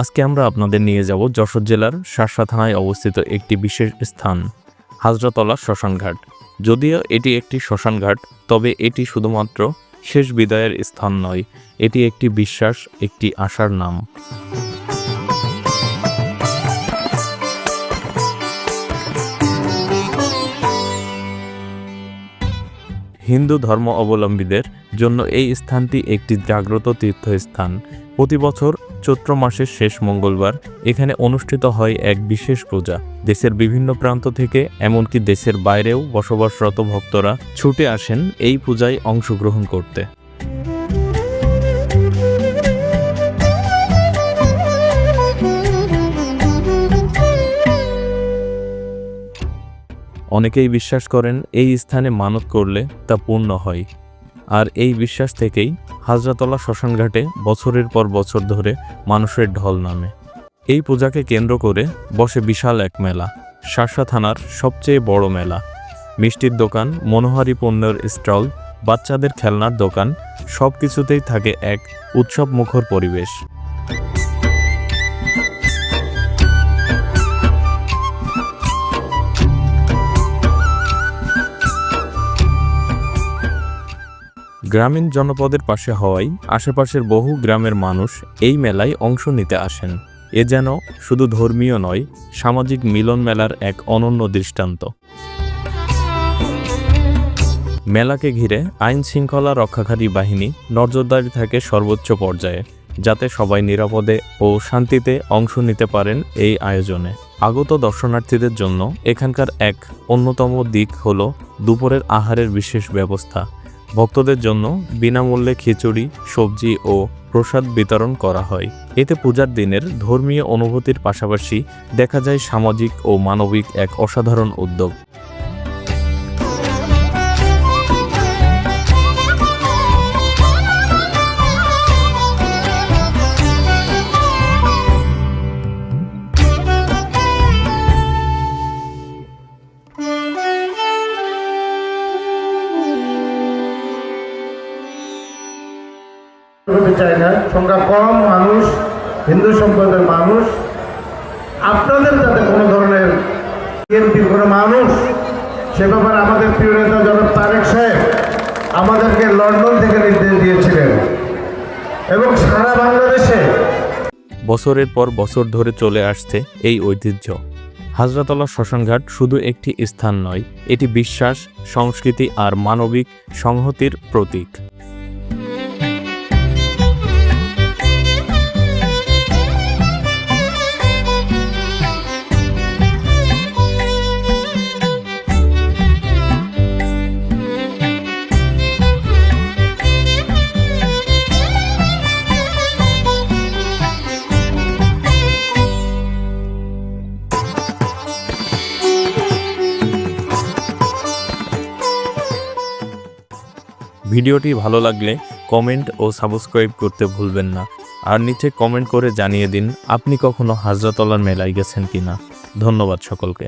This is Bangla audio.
আজকে আমরা আপনাদের নিয়ে যাব যশোর জেলার শার্শা থানায় অবস্থিত একটি বিশেষ স্থান হাজরাতলা শ্মশানঘাট। যদিও এটি একটি শ্মশানঘাট, তবে এটি শুধুমাত্র শেষ বিদায়ের স্থান নয়, এটি একটি বিশ্বাস, একটি আশার নাম। হিন্দু ধর্ম অবলম্বীদের জন্য এই স্থানটি একটি জাগ্রত তীর্থস্থান। প্রতি বছর চৈত্র মাসের শেষ মঙ্গলবার এখানে অনুষ্ঠিত হয় এক বিশেষ পূজা। দেশের বিভিন্ন প্রান্ত থেকে, এমনকি দেশের বাইরেও বসবাসরত ভক্তরা ছুটে আসেন এই পূজায় অংশগ্রহণ করতে। অনেকেই বিশ্বাস করেন এই স্থানে মানত করলে তা পূর্ণ হয়, আর এই বিশ্বাস থেকেই হাজরাতলা শ্মশানঘাটে বছরের পর বছর ধরে মানুষের ঢল নামে। এই পূজাকে কেন্দ্র করে বসে বিশাল এক মেলা, শার্শা থানার সবচেয়ে বড় মেলা। মিষ্টির দোকান, মনোহারি পণ্যের স্টল, বাচ্চাদের খেলনার দোকান, সব কিছুতেই থাকে এক উৎসবমুখর পরিবেশ। গ্রামীণ জনপদের পাশে হওয়ায় আশেপাশের বহু গ্রামের মানুষ এই মেলায় অংশ নিতে আসেন। এ যেন শুধু ধর্মীয় নয়, সামাজিক মিলন মেলার এক অনন্য দৃষ্টান্ত। মেলাকে ঘিরে আইন শৃঙ্খলা রক্ষাকারী বাহিনী নজরদারি থাকে সর্বোচ্চ পর্যায়ে, যাতে সবাই নিরাপদে ও শান্তিতে অংশ নিতে পারেন এই আয়োজনে। আগত দর্শনার্থীদের জন্য এখানকার এক অন্যতম দিক হল দুপুরের আহারের বিশেষ ব্যবস্থা। ভক্তদের জন্য বিনামূল্যে খিচুড়ি, সবজি ও প্রসাদ বিতরণ করা হয়। এতে পূজার দিনের ধর্মীয় অনুভূতির পাশাপাশি দেখা যায় সামাজিক ও মানবিক এক অসাধারণ উদ্যোগ। চাই না, সংখ্যা কম মানুষ, হিন্দু সম্প্রদায়ের মানুষ, আপনাদের যাতে কোনো ধরনের বিএনপির কোনো মানুষ, সে ব্যাপারে আমাদের প্রিয় নেতা জনাব তারেক সাহেব আমাদেরকে লন্ডন থেকে নির্দেশ দিয়েছিলেন এবং সারা বাংলাদেশে বছরের পর বছর ধরে চলে আসছে এই ঐতিহ্য। হাজরাতলা শ্মশানঘাট শুধু একটি স্থান নয়, এটি বিশ্বাস, সংস্কৃতি আর মানবিক সংহতির প্রতীক। ভিডিওটি ভালো লাগলে কমেন্ট ও সাবস্ক্রাইব করতে ভুলবেন না, আর নিচে কমেন্ট করে জানিয়ে দিন আপনি কখনো হাজরাতলার মেলায় গেছেন কিনা। ধন্যবাদ সকলকে।